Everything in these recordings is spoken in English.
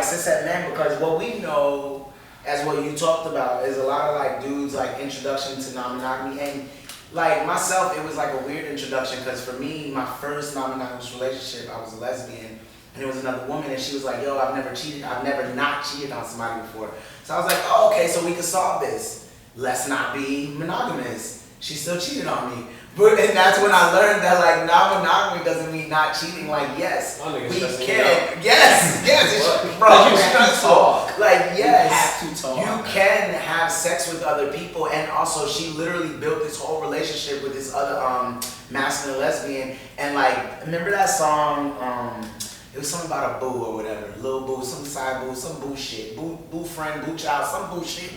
like cishet men, because what we know, as what you talked about, is a lot of like dudes like introduction to non-monogamy, and like myself, it was like a weird introduction because for me, my first non-monogamous relationship, I was a lesbian, and it was another woman, and she was like, "Yo, I've never not cheated on somebody before." So I was like, "Oh, okay, so we can solve this. Let's not be monogamous." She still cheated on me. And that's when I learned that like non-monogamy doesn't mean not cheating. Like yes, we can. Yes, it's bro. You have to talk. Like yes, you have to talk. You can have sex with other people, and also she literally built this whole relationship with this other masculine lesbian. And like, remember that song? It was something about a boo or whatever, little boo, some side boo, some bullshit, boo friend, boo child, some bullshit.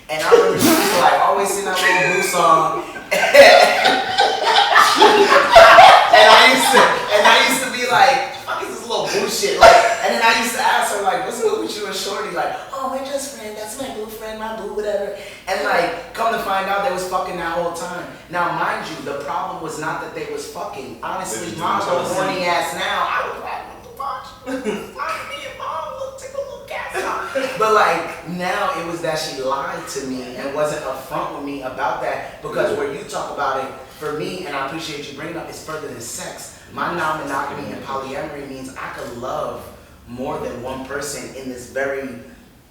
And I remember she used to like always sing that little boo song. and I used to be like, fuck is this little bullshit? Like, and then I used to ask her like, what's up with you and Shorty? Like, oh, we're just friends. That's my boo friend, my boo, whatever. And like, come to find out they was fucking that whole time. Now, mind you, the problem was not that they was fucking. Honestly, mom's a horny ass now. I was like, what the fuck? I'm being mom. Look, take a little gas off. But like, now it was that she lied to me and wasn't upfront with me about that. Because where you talk about it, for me, and I appreciate you bringing up, it's further than sex. My non-monogamy and polyamory means I could love more than one person in this very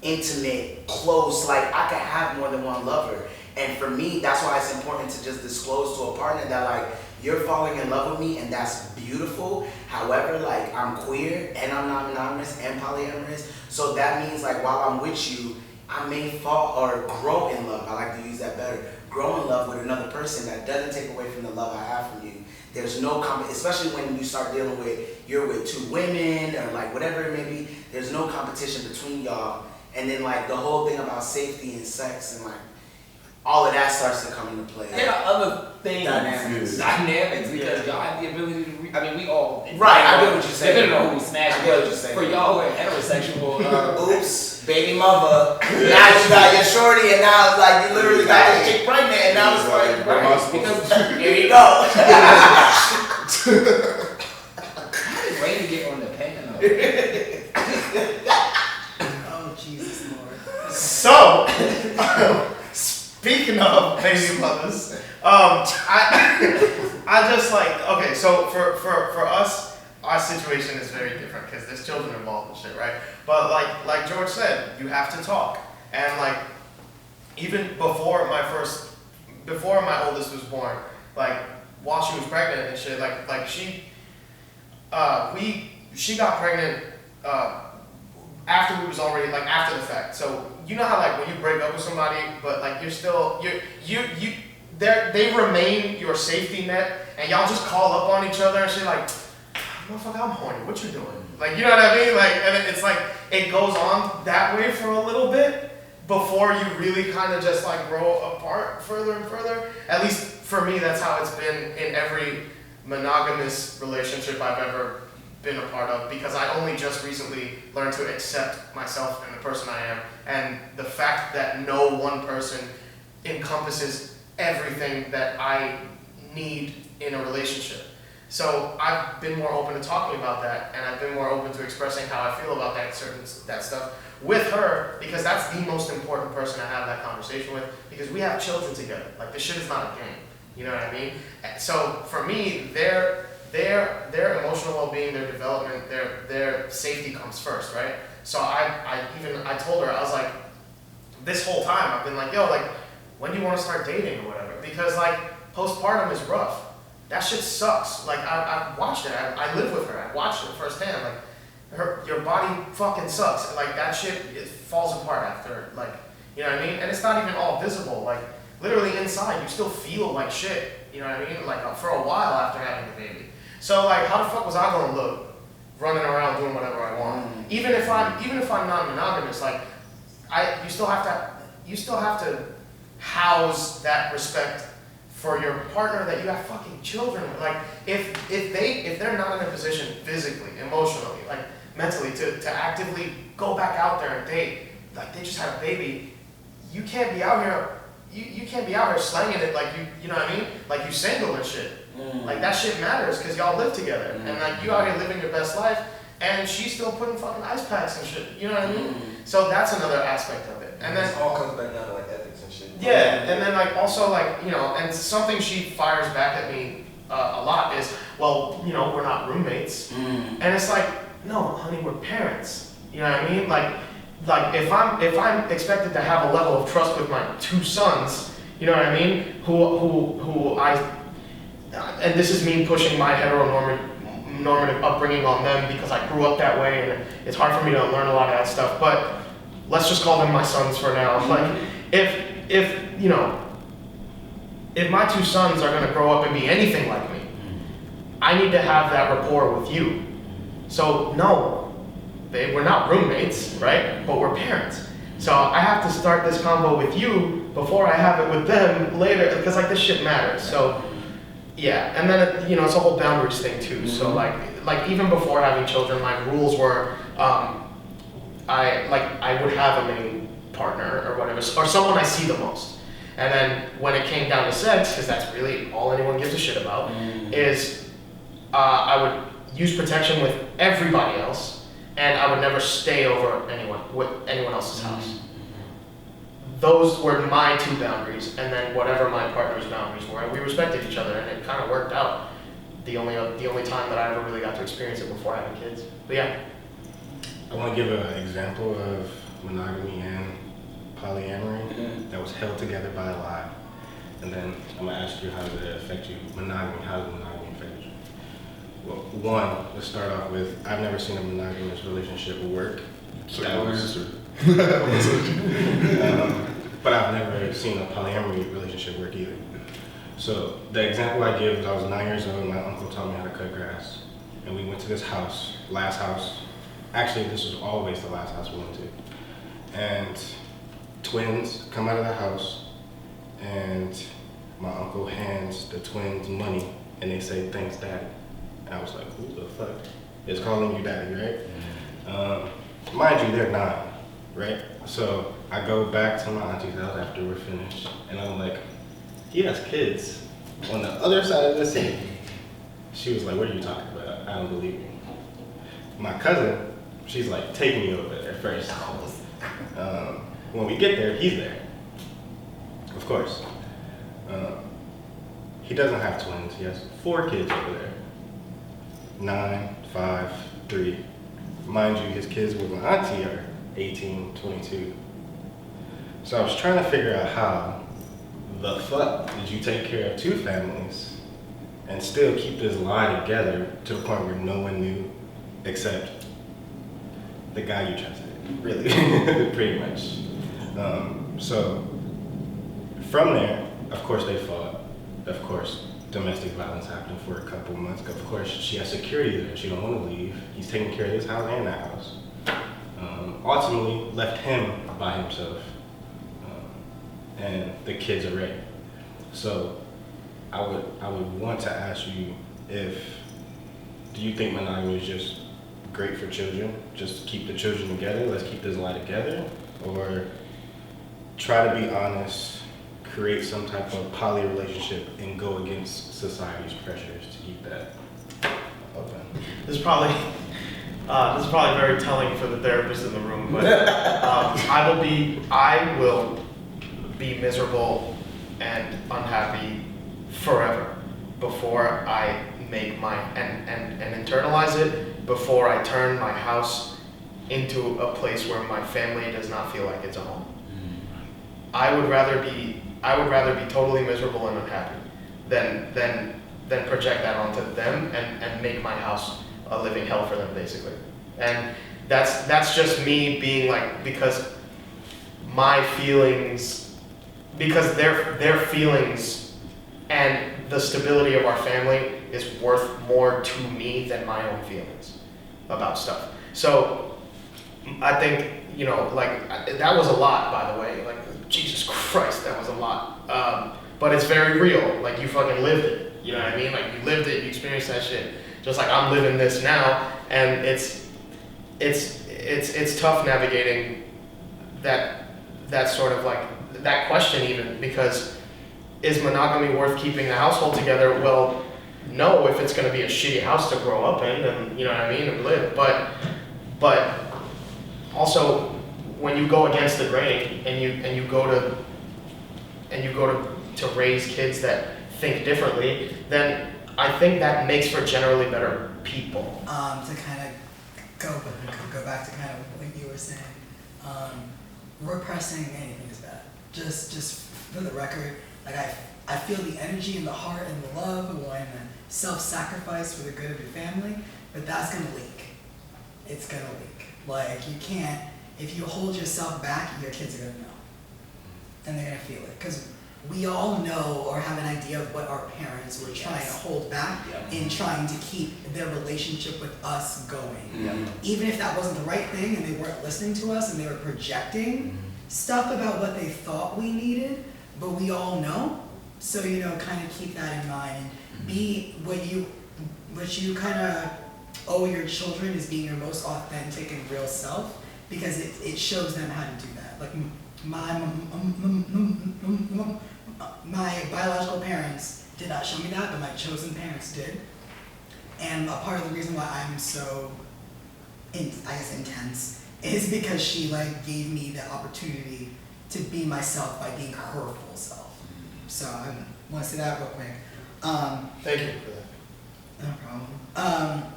intimate, close, like I could have more than one lover. And for me, that's why it's important to just disclose to a partner that like, you're falling in love with me and that's beautiful. However, like I'm queer and I'm non-monogamous and polyamorous. So that means like while I'm with you, I may fall or grow in love. I like to use that better. Grow in love with another person that doesn't take away from the love I have from you. There's no especially when you start dealing with, you're with two women or like whatever it may be, there's no competition between y'all. And then like the whole thing about safety and sex and like all of that starts to come into play. There are other things, dynamics because y'all have the ability to, we all. Right, I get what you're saying. They don't know who we smash, but for y'all who are heterosexual, oops, baby mother. Now you got your shorty, and now it's like you literally got this chick pregnant, and now it's like, right, because here you go. I'm ready to get on the panel. Oh, Jesus, Lord. So, speaking of baby mothers, I just like, okay, so for us, our situation is very different because there's children involved and shit, right? But like George said, you have to talk. And like, even before my oldest was born, like while she was pregnant and shit, like she got pregnant after we was already, like after the fact. So you know how like when you break up with somebody, but like you're still, they remain your safety net, and y'all just call up on each other and shit like, motherfucker, I'm horny, what you doing? Like, you know what I mean? Like, and it's like, it goes on that way for a little bit before you really kind of just like grow apart further and further. At least for me, that's how it's been in every monogamous relationship I've ever been a part of, because I only just recently learned to accept myself and the person I am, and the fact that no one person encompasses everything that I need in a relationship. So I've been more open to talking about that, and I've been more open to expressing how I feel about that stuff with her, because that's the most important person to have that conversation with, because we have children together. Like, this shit is not a game. You know what I mean? So for me, their emotional well-being, their development, their safety comes first, right? So I told her, I was like, this whole time I've been like, yo, like, when do you want to start dating or whatever? Because like, postpartum is rough. That shit sucks. Like, I watched it. I live with her. I watched it firsthand. Like, your body fucking sucks. Like, that shit, it falls apart after, like, you know what I mean? And it's not even all visible. Like, literally inside, you still feel like shit. You know what I mean? Like, for a while after having the baby. So, like, how the fuck was I gonna look running around doing whatever I want? Even if I'm non-monogamous, like, you still have to house that respect for your partner that you have fucking children with. Like, if they're not in a position physically, emotionally, like mentally to actively go back out there and date, like they just had a baby, you can't be out here you can't be out here slanging it like you know what I mean? Like you single and shit. Like that shit matters because y'all live together. And like you out here living your best life, and she's still putting fucking ice packs and shit. You know what I mean? So that's another aspect of it. And then it all comes back down to like ethics and shit. yeah, and then like also like, you know, and something she fires back at me a lot is, well, you know, we're not roommates. And it's like, no, honey, we're parents. You know what I mean? Like if I'm expected to have a level of trust with my two sons, you know what I mean? Who I, and this is me pushing my heteronormative upbringing on them because I grew up that way and it's hard for me to learn a lot of that stuff. But let's just call them my sons for now. Like if you know, if my two sons are gonna grow up and be anything like me, I need to have that rapport with you. So no, we're not roommates, right? But we're parents. So I have to start this combo with you before I have it with them later, because like this shit matters. So yeah, and then you know, it's a whole boundaries thing too. So like even before having children, like rules were, I would have a main partner or whatever, or someone I see the most. And then when it came down to sex, because that's really all anyone gives a shit about, is I would use protection with everybody else, and I would never stay over anyone else's house. Those were my two boundaries, and then whatever my partner's boundaries were, we respected each other, and it kind of worked out. The only time that I ever really got to experience it before having kids. But yeah. I want to give an example of monogamy and polyamory that was held together by a lie. And then I'm going to ask you, how does it affect you? Monogamy, how does monogamy affect you? Well, one, let's start off with, I've never seen a monogamous relationship work. But I've never seen a polyamory relationship work either. So the example I give is I was 9 years old, my uncle taught me how to cut grass. And we went to this house, last house. Actually, this was always the last house we went to. And twins come out of the house, and my uncle hands the twins money, and they say, "Thanks, Daddy." And I was like, who the fuck is calling you daddy, right? Mind you, they're 9, right? So I go back to my auntie's house after we're finished, and I'm like, he has kids on the other side of the city. She was like, what are you talking about? I don't believe you. My cousin, she's like, take me over there first. When we get there, he's there. Of course. He doesn't have twins. He has 4 kids over there. 9, 5, 3. Mind you, his kids with my auntie are 18, 22. So I was trying to figure out how the fuck did you take care of 2 families and still keep this lie together to the point where no one knew except the guy you trusted, really, pretty much. So from there, of course they fought. Of course, domestic violence happened for a couple months. Of course, she has security there. She don't want to leave. He's taking care of this house and that house. Ultimately, left him by himself. And the kids are ready. So I would want to ask you, do you think monogamy is just great for children? Just keep the children together, let's keep this lie together? Or try to be honest, create some type of poly relationship and go against society's pressures to keep that open? This is probably very telling for the therapist in the room, but I will be miserable and unhappy forever before I make and internalize it, before I turn my house into a place where my family does not feel like it's a home. I would rather be totally miserable and unhappy than project that onto them and make my house a living hell for them, basically. And that's just me being like, because my feelings, because their feelings and the stability of our family is worth more to me than my own feelings about stuff. So I think, like, that was a lot, by the way. Like, Jesus Christ, that was a lot. But it's very real. Like, you fucking lived it. You know what I mean? Like, you lived it, you experienced that shit. Just like I'm living this now, and it's tough navigating that sort of like, that question even, because is monogamy worth keeping the household together? Well, know if it's going to be a shitty house to grow up in, and you know what I mean, and live. But also, when you go against the grain and you go to raise kids that think differently, then I think that makes for generally better people. To kind of go back to kind of what you were saying, repressing anything is bad. Just for the record, like I feel the energy and the heart and the love and the self-sacrifice for the good of your family, but that's gonna leak. It's gonna leak. Like you can't, if you hold yourself back, your kids are gonna know, and they're gonna feel it. Because we all know or have an idea of what our parents were trying to hold back in trying to keep their relationship with us going. Even if that wasn't the right thing and they weren't listening to us and they were projecting stuff about what they thought we needed, but we all know. So, you know, kind of keep that in mind and be what you kind of owe your children is being your most authentic and real self, because it shows them how to do that. Like my biological parents did not show me that, but my chosen parents did. And a part of the reason why I'm so, intense is because she like gave me the opportunity to be myself by being her full self. So I want to say that real quick. Thank you for that. No problem.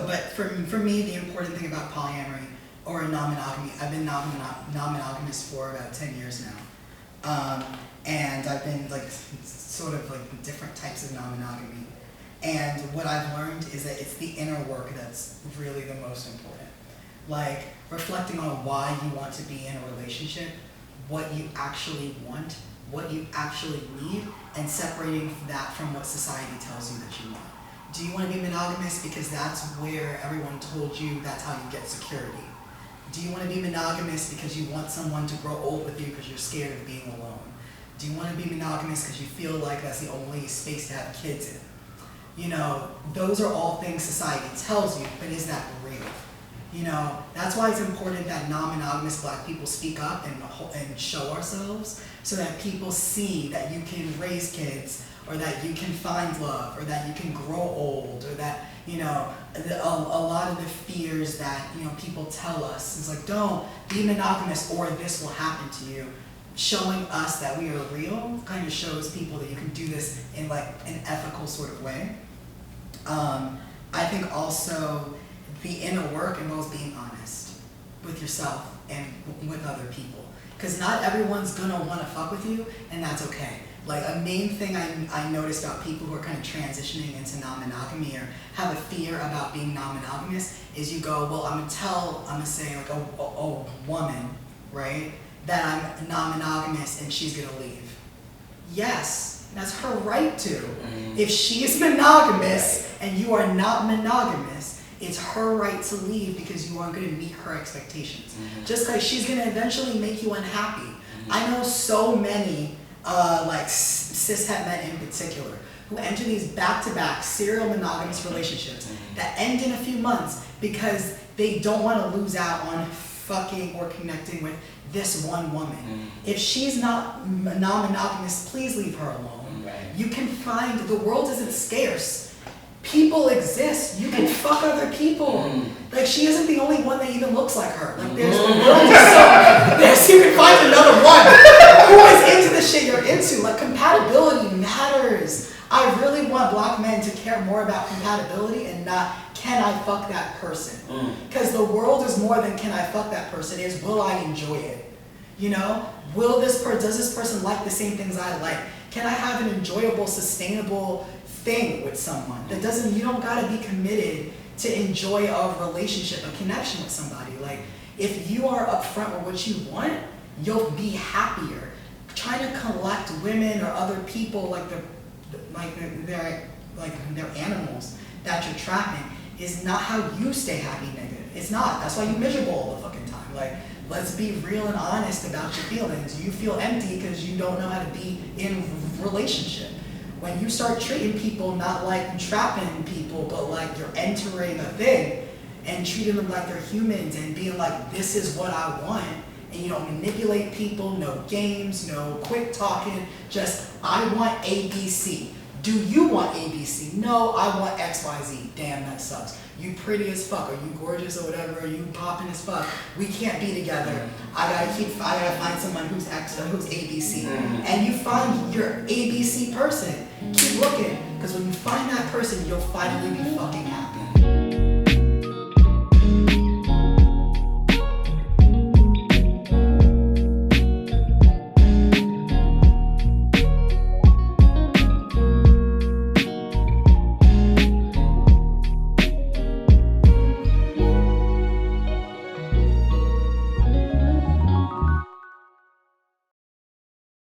But for me, the important thing about polyamory or non-monogamy, I've been non-monogamous for about 10 years now. And I've been like sort of like different types of non-monogamy. And what I've learned is that it's the inner work that's really the most important. Like reflecting on why you want to be in a relationship, what you actually want, what you actually need, and separating that from what society tells you that you want. Do you want to be monogamous because that's where everyone told you that's how you get security? Do you want to be monogamous because you want someone to grow old with you because you're scared of being alone? Do you want to be monogamous because you feel like that's the only space to have kids in? You know, those are all things society tells you, but is that real? You know, that's why it's important that non-monogamous Black people speak up and show ourselves, so that people see that you can raise kids, or that you can find love, or that you can grow old, or that, you know, a lot of the fears that, you know, people tell us is like, don't be monogamous or this will happen to you. Showing us that we are real kind of shows people that you can do this in like an ethical sort of way. I think also the inner work involves being honest with yourself and with other people. Because not everyone's gonna wanna fuck with you, and that's okay. Like a main thing I noticed about people who are kind of transitioning into non-monogamy or have a fear about being non-monogamous is you go, well, I'm gonna say like a woman, right, that I'm non-monogamous and she's gonna leave. Yes, that's her right to. If she is monogamous and you are not monogamous, it's her right to leave because you aren't going to meet her expectations. Just like she's going to eventually make you unhappy. I know so many, like cishet men in particular, who enter these back-to-back serial monogamous relationships that end in a few months because they don't want to lose out on fucking or connecting with this one woman. If she's not non-monogamous, please leave her alone. You can find, the world isn't scarce. People exist. You can fuck other people. Like she isn't the only one that even looks like her. Like there's the world is so you can find another one who is into the shit you're into. Like compatibility matters. I really want Black men to care more about compatibility and not can I fuck that person. Because the world is more than can I fuck that person, is will I enjoy it? You know? Does this person like the same things I like? Can I have an enjoyable, sustainable thing with someone? That doesn't, you don't gotta be committed to enjoy a relationship, a connection with somebody. Like, if you are upfront with what you want, you'll be happier. Trying to collect women or other people like they're animals that you're trapping is not how you stay happy, nigga. It's not. That's why you're miserable all the fucking time. Like, let's be real and honest about your feelings. You feel empty because you don't know how to be in relationship. When you start treating people not like trapping people, but like you're entering a thing and treating them like they're humans and being like, this is what I want, and you don't manipulate people, no games, no quick talking, just I want ABC. Do you want ABC? No, I want XYZ. Damn, that sucks. You pretty as fuck, or you gorgeous or whatever, or you popping as fuck. We can't be together. I gotta find someone who's ABC. And you find your ABC person. Keep looking, because when you find that person, you'll finally be fucking happy.